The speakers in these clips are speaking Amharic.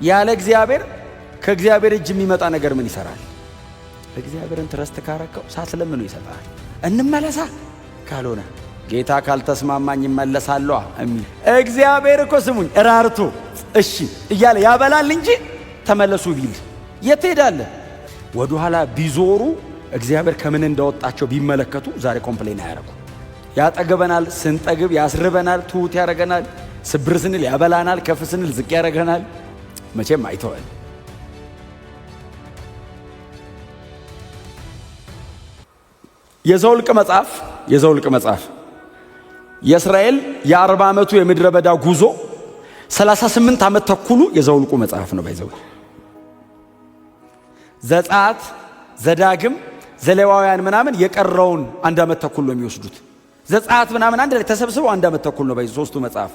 ያለ እግዚአብሔር ከእግዚአብሔር እጅ የሚመጣ ነገር ምን ይሰራል? እግዚአብሔርን ትረስት ካረከው ሳትለምኑ ይሰጣል። እንመለሳ ካልሆነ ጌታ ካልተስማማኝ ይመለሳለሁ የሚል እግዚአብሔር እኮ ስሙኝ እራርቶ እሺ እያለ ያበላል እንጂ ተመለሱ ቢል የት ሄዳለ? ወደ ኋላ ቢዞሩ እግዚአብሔር ከምን እንደወጣቸው ቢመለከቱ ዛሬ ኮምፕሌን አያረጉ። ያጠገበናል፣ ስንጠግብ ያስርበናል፣ ትሁት ያረገናል፣ ስብር ስንል ያበላናል፣ ከፍ ስንል ዝቅ ያረገናል። መቼም አይተወን። የዘውልቅ መጽሐፍ የእስራኤል የ40 ዓመቱ የምድረ በዳ ጉዞ 38 ዓመት ተኩሉ የዘውልቁ መጽሐፍ ነው። ባይዘው ዘጸአት፣ ዘዳግም፣ ዘሌዋውያን ምናምን የቀረውን 1 ዓመት ተኩል ነው የሚወስዱት። ዘጸአት ምናምን አንድ ላይ ተሰብስበው 1 ዓመት ተኩል ነው ባይዘው ሶስቱ መጽሐፍ።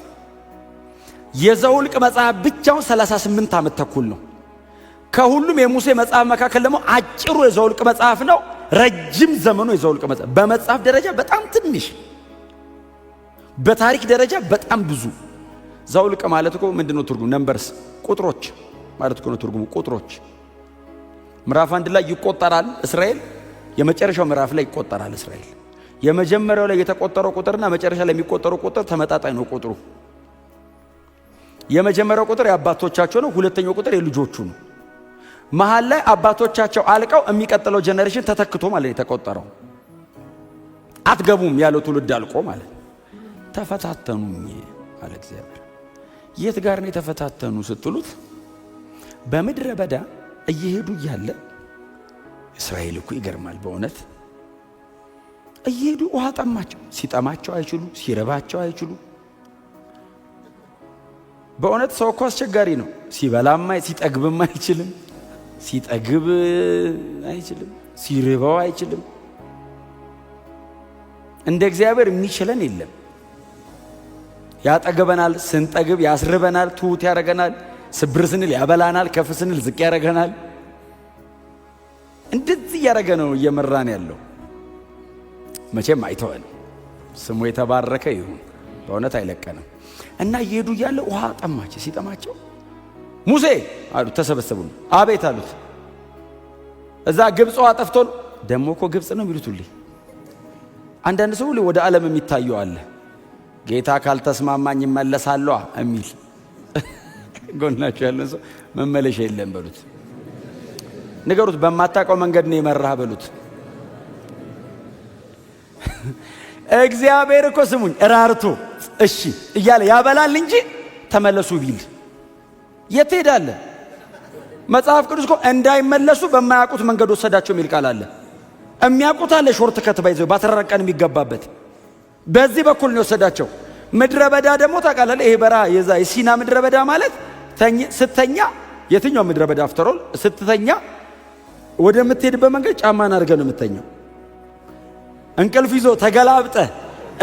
የዘውልቅ መጽሐፍ ብቻውን 38 ዓመት ተኩል ነው። ከሁሉም የሙሴ መጽሐፍ መካከል ደግሞ አጭሩ የዘውልቅ መጽሐፍ ነው። ረጅም ዘመኑ የዘውልቅ መጽሐፍ በመጽሐፍ ደረጃ በጣም ትንሽ፣ በታሪክ ደረጃ በጣም ብዙ። ዘውልቅ ማለት እኮ ምንድነው ትርጉሙ? ነምበርስ ቁጥሮች ማለት እኮ ነው ትርጉሙ። ቁጥሮች ምዕራፍ 1 ላይ ይቆጠራል እስራኤል፣ የመጨረሻው ምዕራፍ ላይ ይቆጠራል እስራኤል። የመጀመሪያው ላይ የተቆጠረው ቁጥርና መጨረሻ ላይ የሚቆጠረው ቁጥር ተመጣጣኝ ነው ቁጥሩ። የመጀመሪያው ቁጥር የአባቶቻቸው ነው፣ ሁለተኛው ቁጥር የልጆቹ ነው። መሃል ላይ አባቶቻቸው አልቀው የሚቀጥለው ጀነሬሽን ተተክቶ ማለት ነው የተቆጠረው። አትገቡም ያለው ትውልድ አልቆ ማለት ተፈታተኑኝ አለ እግዚአብሔር። የት ጋር ነው የተፈታተኑ ስትሉት በምድረ በዳ እየሄዱ እያለ እስራኤል እኮ ይገርማል በእውነት እየሄዱ ውሃ ጠማቸው። ሲጠማቸው አይችሉ፣ ሲረባቸው አይችሉ። በእውነት ሰው እኮ አስቸጋሪ ነው። ሲበላም ሲጠግብም አይችልም፣ ሲጠግብ አይችልም፣ ሲርበው አይችልም። እንደ እግዚአብሔር የሚችለን የለም። ያጠገበናል፣ ስንጠግብ ያስርበናል፣ ትሁት ያረገናል፣ ስብር ስንል ያበላናል፣ ከፍ ስንል ዝቅ ያረገናል። እንደዚህ ያረገ ነው እየመራን ያለው። መቼም አይተወን። ስሙ የተባረከ ይሁን። በእውነት አይለቀንም። እና እየሄዱ እያለ ውሃ ጠማቸው። ሲጠማቸው ሙሴ አሉት፣ ተሰበሰቡ። አቤት አሉት። እዛ ግብፅ ውሃ ጠፍቶን ደሞ እኮ ግብፅ ነው የሚሉትልኝ። አንዳንድ ሰው ወደ ዓለም የሚታየው አለ። ጌታ ካልተስማማኝ ይመለሳለሁ የሚል ጎናቸው ያለን ሰው መመለሻ የለም በሉት። ንገሩት፣ በማታውቀው መንገድ ነው የመራህ በሉት። እግዚአብሔር እኮ ስሙኝ እራርቶ እሺ እያለ ያበላል እንጂ ተመለሱ ቢል የት ሄዳለ? መጽሐፍ ቅዱስ እኮ እንዳይመለሱ በማያውቁት መንገድ ወሰዳቸው የሚል ቃል አለ። የሚያውቁት አለ ሾርት ከት ባይዘው ባተረቀን የሚገባበት በዚህ በኩል ነው ወሰዳቸው። ምድረ በዳ ደግሞ ታውቃለህ፣ ይሄ በራ የዛ የሲና ምድረ በዳ ማለት ስተኛ የትኛው ምድረ በዳ አፍተሮል ስትተኛ ወደ ምትሄድበት መንገድ ጫማን አድርገህ ነው የምተኛው። እንቅልፍ ይዞ ተገላብጠ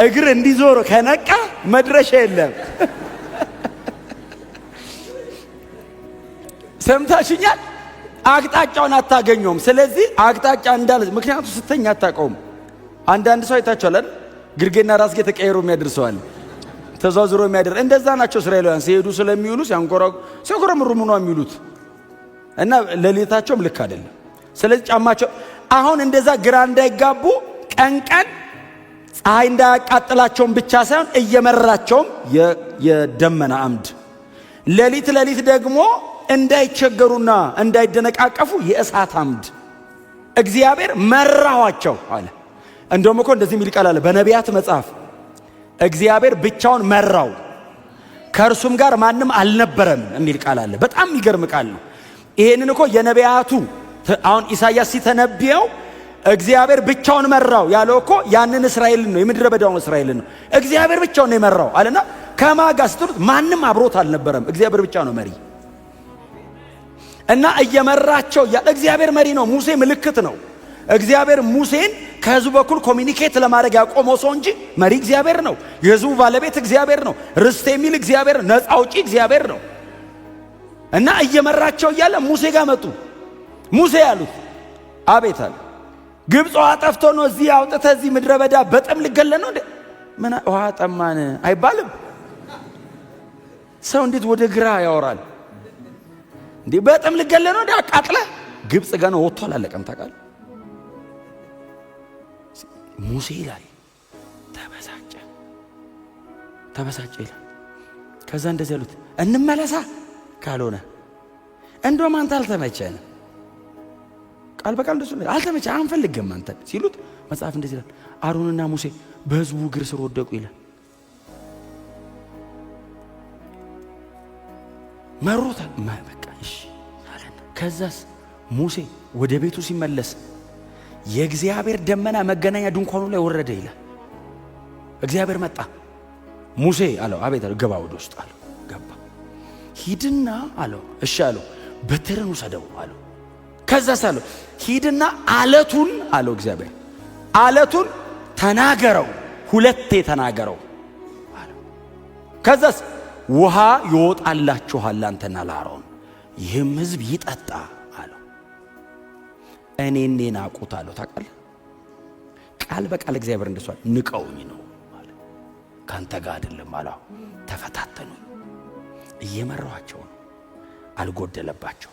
እግር እንዲዞር ከነቃ መድረሻ የለም። ሰምታችኛል? አቅጣጫውን አታገኘውም። ስለዚህ አቅጣጫ እንዳለ ምክንያቱም ስተኛ አታውቀውም። አንዳንድ ሰው አይታችኋል አይደል? ግርጌና ራስጌ ተቀየሩ የሚያደርሰዋል ተዛዝሮ የሚያደር እንደዛ ናቸው እስራኤላውያን። ሲሄዱ ስለሚውሉ ሲያንኮራጉሩ ነው የሚሉት እና ለሌታቸውም ልክ አይደለም። ስለዚህ ጫማቸው አሁን እንደዛ ግራ እንዳይጋቡ ቀን ፀሐይ እንዳያቃጥላቸውም ብቻ ሳይሆን እየመራቸውም የደመና አምድ፣ ሌሊት ደግሞ እንዳይቸገሩና እንዳይደነቃቀፉ የእሳት አምድ እግዚአብሔር መራዋቸው አለ። እንደውም እኮ እንደዚህ የሚል ቃል አለ በነቢያት መጽሐፍ፣ እግዚአብሔር ብቻውን መራው ከእርሱም ጋር ማንም አልነበረም የሚል ቃል አለ። በጣም የሚገርም ቃል ነው። ይሄንን እኮ የነቢያቱ አሁን ኢሳይያስ ሲተነብየው እግዚአብሔር ብቻውን መራው ያለው እኮ ያንን እስራኤልን ነው፣ የምድረ በዳውን እስራኤልን ነው። እግዚአብሔር ብቻውን ነው የመራው አለና ከማጋ ስትሉት ማንም አብሮት አልነበረም። እግዚአብሔር ብቻ ነው መሪ እና እየመራቸው እግዚአብሔር መሪ ነው። ሙሴ ምልክት ነው። እግዚአብሔር ሙሴን ከህዝቡ በኩል ኮሚኒኬት ለማድረግ ያቆመው ሰው እንጂ መሪ እግዚአብሔር ነው። የህዝቡ ባለቤት እግዚአብሔር ነው። ርስት የሚል እግዚአብሔር፣ ነፃ አውጪ እግዚአብሔር ነው። እና እየመራቸው እያለ ሙሴ ጋር መጡ። ሙሴ ያሉት አቤት አለ። ግብፅ ውሃ ጠፍቶ ነው እዚህ አውጥተህ እዚህ ምድረ በዳ በጥም ልገለን ነው እንዴ? ምን ውሃ ጠማን አይባልም። ሰው እንዴት ወደ ግራ ያወራል? እንዴ በጣም ልገለ ነው እንዴ አቃጥለ ግብጽ ገና ወጥቶ አላለቀም ታውቃለህ። ሙሴ ይላል ተበሳጨ ይላል። ከዛ እንደዚህ ያሉት እንመለሳ ካልሆነ እንደውም አንተ አልተመቸን ቃል በቃል እንደሱ ነው አልተመቸ አንፈልግም አንተ ሲሉት መጽሐፍ እንደዚህ ይላል አሮንና ሙሴ በሕዝቡ እግር ስር ወደቁ ይላል። መሮታ በቃ እሺ አለና ከዛስ ሙሴ ወደ ቤቱ ሲመለስ የእግዚአብሔር ደመና መገናኛ ድንኳኑ ላይ ወረደ ይላል። እግዚአብሔር መጣ። ሙሴ አለው አቤት አለው ገባ ወደ ውስጥ አለው ገባ። ሂድና አለው እሺ አለው በትርን ውሰደው አለው። ከዛስ አለው ሂድና አለቱን አለው እግዚአብሔር አለቱን ተናገረው ሁለቴ ተናገረው አለው። ከዛስ ውሃ ይወጣላችኋል አንተና ለአሮን ይህም ሕዝብ ይጠጣ አለው። እኔን ናቁት አለው። ታውቃለህ ቃል በቃል እግዚአብሔር እንደሷል ንቀውኝ ነው ካንተ ጋር አይደለም አለው። ተፈታተኑ እየመራቸው ነው አልጎደለባቸው።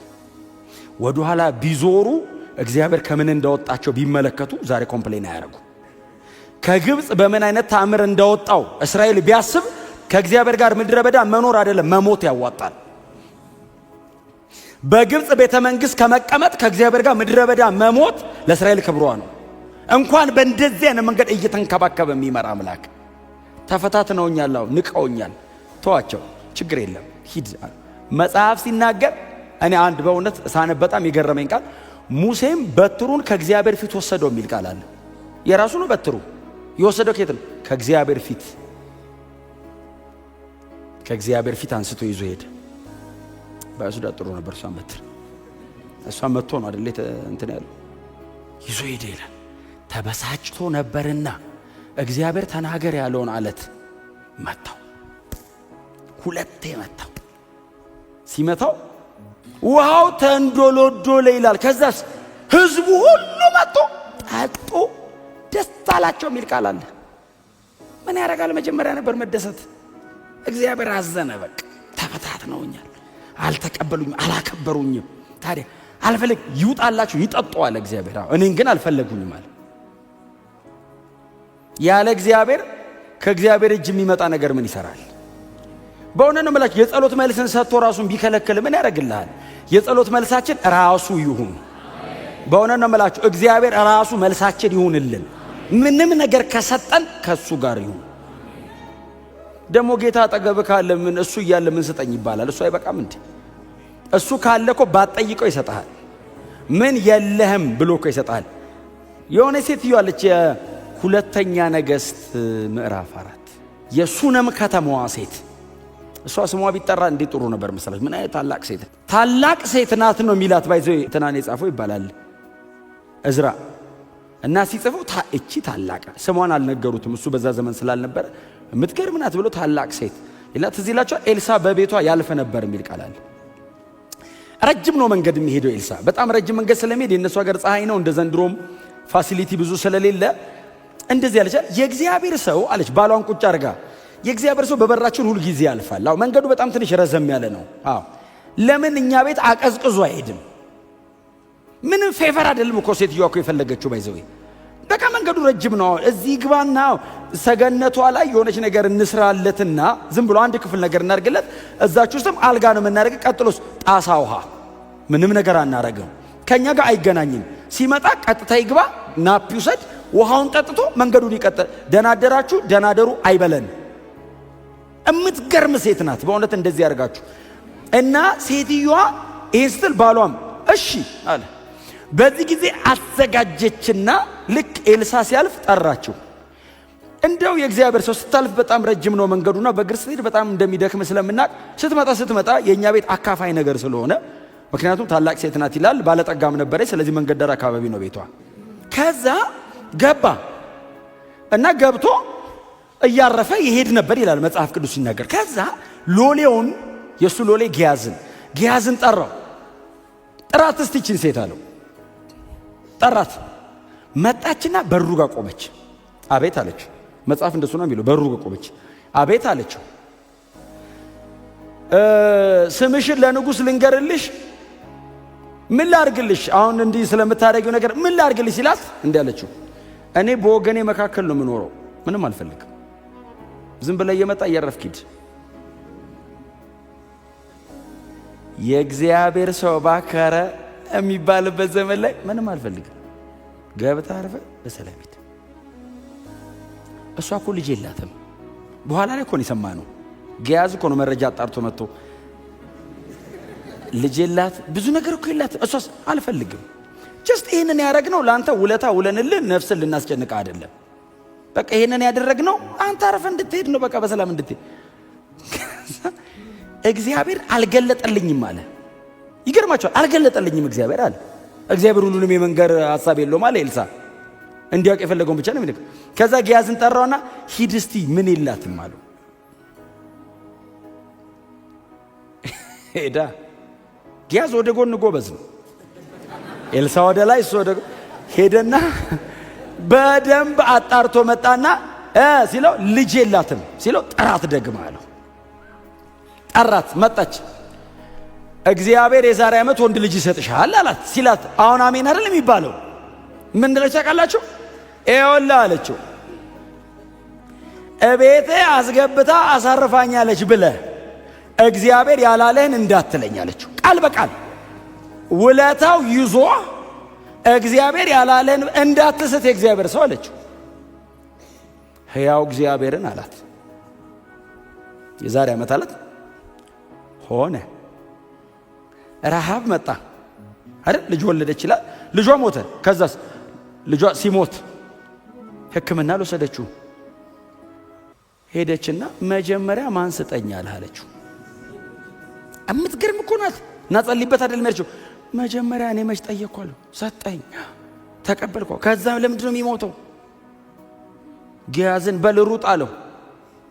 ወደ ኋላ ቢዞሩ እግዚአብሔር ከምን እንዳወጣቸው ቢመለከቱ ዛሬ ኮምፕሌን አያረጉ። ከግብጽ በምን አይነት ተአምር እንዳወጣው እስራኤል ቢያስብ ከእግዚአብሔር ጋር ምድረ በዳ መኖር አይደለም መሞት ያዋጣል። በግብጽ ቤተ መንግስት ከመቀመጥ ከእግዚአብሔር ጋር ምድረ በዳ መሞት ለእስራኤል ክብሯ ነው። እንኳን በእንደዚህ አይነት መንገድ እየተንከባከበ የሚመራ አምላክ ተፈታትነውኛል፣ ንቀውኛል፣ ተዋቸው ችግር የለም ሂድ። መጽሐፍ ሲናገር እኔ አንድ በእውነት ሳነብ በጣም የገረመኝ ቃል ሙሴም በትሩን ከእግዚአብሔር ፊት ወሰደው የሚል ቃል አለ። የራሱ ነው በትሩ የወሰደው ከየት ነው? ከእግዚአብሔር ፊት። ከእግዚአብሔር ፊት አንስቶ ይዞ ሄደ። ባይወስዳ ጥሩ ነበር። እሷን በትር እሷን መጥቶ ነው አይደል እንትን ያለው ይዞ ሄደ ይላል። ተበሳጭቶ ነበርና እግዚአብሔር ተናገር ያለውን አለት መታው። ሁለቴ መታው። ሲመታው ውሃው ተንዶሎዶለ ይላል። ከዛስ ሕዝቡ ሁሉ መጥቶ ጠጡ ደስ አላቸው የሚል ቃል አለ። ምን ያደርጋል? መጀመሪያ ነበር መደሰት። እግዚአብሔር አዘነ። በቃ ተፈታትነውኛል፣ አልተቀበሉኝም፣ አላከበሩኝም። ታዲያ አልፈለግ ይውጣላችሁ ይጠጡ አለ እግዚአብሔር። እኔን ግን አልፈለጉኝም አለ። ያለ እግዚአብሔር ከእግዚአብሔር እጅ የሚመጣ ነገር ምን ይሰራል? በእውነት ነው የምላችሁ። የጸሎት መልስን ሰጥቶ ራሱን ቢከለክል ምን ያደርግልሃል? የጸሎት መልሳችን ራሱ ይሁን። በእውነት ነው የምላችሁ። እግዚአብሔር ራሱ መልሳችን ይሁንልን። ምንም ነገር ከሰጠን ከሱ ጋር ይሁን። ደግሞ ጌታ አጠገብ ካለ ምን እሱ እያለ ምን ስጠኝ ይባላል? እሱ አይበቃም እንዴ? እሱ ካለ እኮ ባትጠይቀው ይሰጣል። ምን የለህም ብሎ እኮ ይሰጣል። የሆነ ሴትዮ አለች ሁለተኛ ነገሥት ምዕራፍ 4 የሱነም ከተማዋ ሴት። እሷ ስሟ ቢጠራ እንዴት ጥሩ ነበር መሰለሽ። ምን አይነት ታላቅ ሴት ናት ነው የሚላት። ባይዘው እንትናን የጻፈው ይባላል እዝራ እና ሲጽፈው እቺ ታላቅ ስሟን አልነገሩትም እሱ በዛ ዘመን ስላልነበረ የምትገርም ናት ብሎ ታላቅ ሴት ይላል። ትዝ ይላችኋል ኤልሳ በቤቷ ያልፍ ነበር የሚል ቃል አለ። ረጅም ነው መንገድ የሚሄደው ኤልሳ። በጣም ረጅም መንገድ ስለሚሄድ የነሱ ሀገር ፀሐይ ነው፣ እንደ ዘንድሮም ፋሲሊቲ ብዙ ስለሌለ እንደዚህ ያለች የእግዚአብሔር ሰው አለች ባሏን ቁጭ አርጋ። የእግዚአብሔር ሰው በበራችን ሁሉ ጊዜ ያልፋል። አዎ መንገዱ በጣም ትንሽ ረዘም ያለ ነው። አዎ ለምን እኛ ቤት አቀዝቅዞ አይሄድም? ምንም ፌቨር አይደለም እኮ ሴትዮዋ እኮ የፈለገችው ባይዘው በቃ መንገዱ ረጅም ነው። እዚህ ግባና ሰገነቷ ላይ የሆነች ነገር እንስራለትና ዝም ብሎ አንድ ክፍል ነገር እናርግለት። እዛች ውስጥም አልጋ ነው የምናደርግ። ቀጥሎስ ጣሳ ውሃ፣ ምንም ነገር አናረግም። ከኛ ጋር አይገናኝም። ሲመጣ ቀጥታ ይግባ፣ ናፕ ይውሰድ፣ ውሃውን ጠጥቶ መንገዱን ይቀጥል። ደናደራችሁ ደናደሩ አይበለን። እምትገርም ሴት ናት በእውነት እንደዚህ ያርጋችሁ። እና ሴትዮዋ ይህን ስትል ባሏም እሺ አለ። በዚህ ጊዜ አዘጋጀችና ልክ ኤልሳ ሲያልፍ ጠራችው። እንደው የእግዚአብሔር ሰው ስታልፍ በጣም ረጅም ነው መንገዱና በእግር ስትሄድ በጣም እንደሚደክም ስለምናቅ ስትመጣ የእኛ ቤት አካፋይ ነገር ስለሆነ ምክንያቱም ታላቅ ሴት ናት ይላል፣ ባለጠጋም ነበረች። ስለዚህ መንገድ ዳር አካባቢ ነው ቤቷ። ከዛ ገባ እና ገብቶ እያረፈ ይሄድ ነበር ይላል መጽሐፍ ቅዱስ ሲናገር። ከዛ ሎሌውን የሱ ሎሌ ጊያዝን ጠራው። ጥራት እስቲ ይችን ሴት አለው። ጠራት። መጣችና በሩ ጋር ቆመች። አቤት አለችው። መጽሐፍ እንደሱ ነው የሚለው። በሩ ጋር ቆመች። አቤት አለችው። ስምሽን ለንጉሥ ልንገርልሽ ምን ላርግልሽ አሁን እንዲህ ስለምታደርጊው ነገር ምን ላርግልሽ ሲላት እንዲህ አለችው እኔ በወገኔ መካከል ነው የምኖረው ምንም አልፈልግም ዝም ብለህ እየመጣ እያረፍክ ሂድ የእግዚአብሔር ሰው ባከረ የሚባልበት ዘመን ላይ ምንም አልፈልግም ገብታ አርፈ በሰላም ሂድ እሷ እኮ ልጅ የላትም በኋላ ላይ እኮ ነው የሰማነው ጊያዝ እኮ ነው መረጃ አጣርቶ መጥቶ ልጅ የላት ብዙ ነገር እኮ የላት እሷስ አልፈልግም ጀስት ይሄንን ያደረግነው ላንተ ውለታ ውለንልህ ነፍስን ልናስጨንቅ አይደለም በቃ ይሄንን ያደረግነው አንተ አረፈ እንድትሄድ ነው በቃ በሰላም እንድትሄድ እግዚአብሔር አልገለጠልኝም አለ ይገርማችኋል አልገለጠልኝም እግዚአብሔር አለ እግዚአብሔር ሁሉንም የመንገር ሐሳብ የለውም አለ ኤልሳ እንዲያውቅ የፈለገውን ብቻ ነው የሚልክ ከዛ ጊያዝን ጠራውና ሂድ እስቲ ምን የላትም አለው ሄዳ ጊያዝ ወደ ጎን ጎበዝ ነው ኤልሳ ወደ ላይ እሱ ወደ ሄደና በደንብ አጣርቶ መጣና ሲለው ልጅ የላትም ሲለው ጠራት ደግማ አለው ጠራት መጣች እግዚአብሔር የዛሬ ዓመት ወንድ ልጅ ይሰጥሻል አላት ሲላት አሁን አሜን አይደል የሚባለው ምን እንደለች ታውቃላችሁ ኤውላ አለችው እቤቴ አስገብታ አሳርፋኛለች ብለህ እግዚአብሔር ያላለህን እንዳትለኝ አለችው ቃል በቃል ውለታው ይዞ እግዚአብሔር ያላለህን እንዳትስት የእግዚአብሔር ሰው አለችው ሕያው እግዚአብሔርን አላት የዛሬ ዓመት አላት ሆነ ረሃብ መጣ አይደል ልጅ ወለደች ይላል ልጇ ሞተ ከዛስ ልጇ ሲሞት ሕክምና ወሰደችው ሄደችና መጀመሪያ ማን ስጠኛል አለችው እምትገርም እኮ ናት ናጸልይበት አይደል መርቸው መጀመሪያ እኔ መች ጠየቅኳለሁ ሰጠኝ ተቀበልኩ ከዛ ለምንድን ነው የሚሞተው ጊያዝን በልሩጥ አለው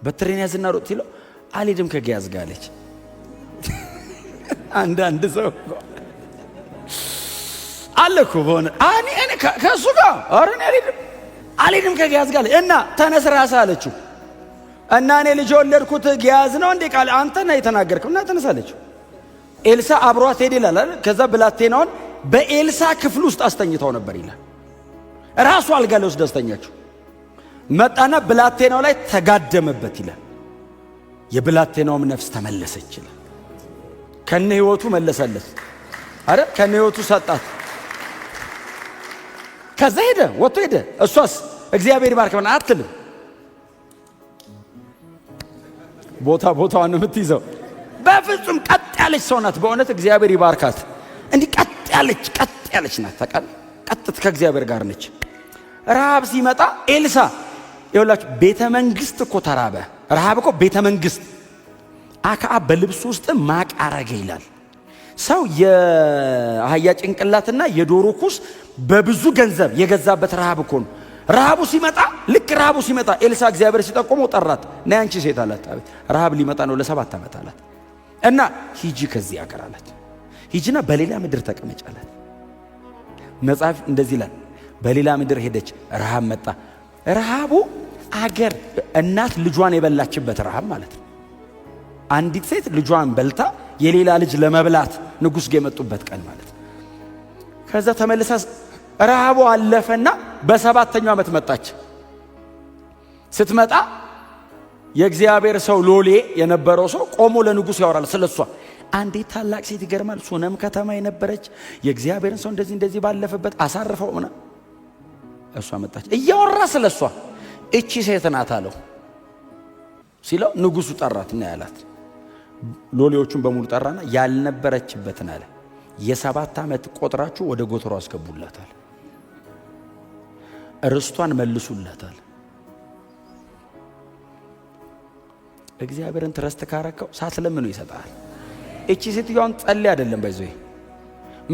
በትሬን ያዝና ሩጥ ሲለው አልሄድም ከጊያዝ ጋር አለች አንዳንድ ሰው አለኩ ሆነ እኔ ከሱ ጋር አረን አልሄድም ከጊያዝ ጋር እና ተነስ ራስ አለችው እና እኔ ልጅ ወለድኩት ጊያዝ ነው እንዴ ቃል አንተ ነህ የተናገርከው እና ተነስ አለችው ኤልሳ አብሯት ሄደ ይላል ከዛ ብላቴናውን በኤልሳ ክፍል ውስጥ አስተኝተው ነበር ይላል ራሱ አልጋ ላይ ወስዶ አስተኛቸው መጣና ብላቴናው ላይ ተጋደመበት ይላል የብላቴናውም ነፍስ ተመለሰች ይላል ከነ ህይወቱ መለሰለት አረ ከነ ህይወቱ ሰጣት ከዛ ሄደ ወጥቶ ሄደ እሷስ እግዚአብሔር ይባርከውና አትልም ቦታዋን የምትይዘው በፍጹም ቀጥ ያለች ሰው ናት በእውነት እግዚአብሔር ይባርካት እንዲህ ቀጥ ያለች ናት ተቃል ቀጥት ከእግዚአብሔር ጋር ነች ረሃብ ሲመጣ ኤልሳ ይኸውላችሁ ቤተ መንግስት እኮ ተራበ ረሃብ እኮ ቤተ መንግስት አክዓብ በልብሱ ውስጥ ማቅ አረገ ይላል ሰው የአህያ ጭንቅላትና የዶሮ ኩስ በብዙ ገንዘብ የገዛበት ረሃብ እኮ ነው ረሃቡ ሲመጣ ልክ ረሃቡ ሲመጣ ኤልሳ እግዚአብሔር ሲጠቆመው ጠራት ነይ አንቺ ሴት አላት ረሃብ ሊመጣ ነው ለ7 ዓመት አላት እና ሂጂ ከዚህ አገር አላት ሂጂና በሌላ ምድር ተቀመጭ አላት መጽሐፍ እንደዚህ ይላል በሌላ ምድር ሄደች ረሃብ መጣ ረሃቡ አገር እናት ልጇን የበላችበት ረሃብ ማለት ነው አንዲት ሴት ልጇን በልታ የሌላ ልጅ ለመብላት ንጉስ ጋር የመጡበት ቀን ማለት ነው ከዛ ተመልሳ ረሃቡ አለፈና በ7ኛው ዓመት መጣች ስትመጣ የእግዚአብሔር ሰው ሎሌ የነበረው ሰው ቆሞ ለንጉስ ያወራል ስለሷ አንዲት ታላቅ ሴት ይገርማል ሱነም ከተማ የነበረች የእግዚአብሔርን ሰው እንደዚህ ባለፈበት አሳርፈው ምና እሷ መጣች እያወራ ስለሷ እቺ ሴት ናት አለው ሲለው ንጉሱ ጠራት እና ያላት ሎሌዎቹን በሙሉ ጠራና ያልነበረችበትን አለ የ7 ዓመት ቆጥራችሁ ወደ ጎተሮ አስገቡላታል ርስቷን መልሱላታል እግዚአብሔርን ትረስት ካረከው ሳትለምነው ይሰጣል እቺ ሴትዮዋን ጸልይ አይደለም ባይዘይ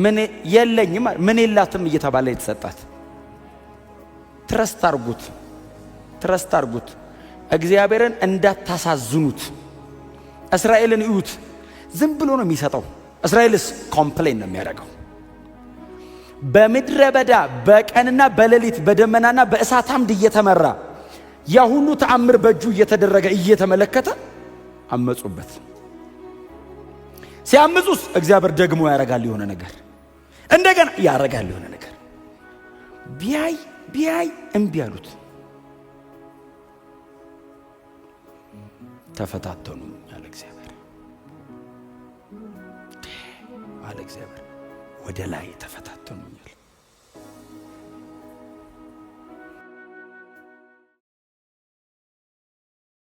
ምን የለኝም ምን የላትም እየተባለ የተሰጣት ትረስት አርጉት እግዚአብሔርን እንዳታሳዝኑት እስራኤልን እዩት ዝም ብሎ ነው የሚሰጠው እስራኤልስ ኮምፕሌን ነው የሚያደርገው በምድረ በዳ በቀንና በሌሊት በደመናና በእሳት አምድ እየተመራ ያ ሁሉ ተአምር በእጁ እየተደረገ እየተመለከተ አመጹበት ሲያምጹስ እግዚአብሔር ደግሞ ያረጋል የሆነ ነገር እንደገና ያረጋል የሆነ ነገር ቢያይ እምቢ አሉት። ተፈታተኑ አለ እግዚአብሔር። ወደ ላይ ተፈታተኑ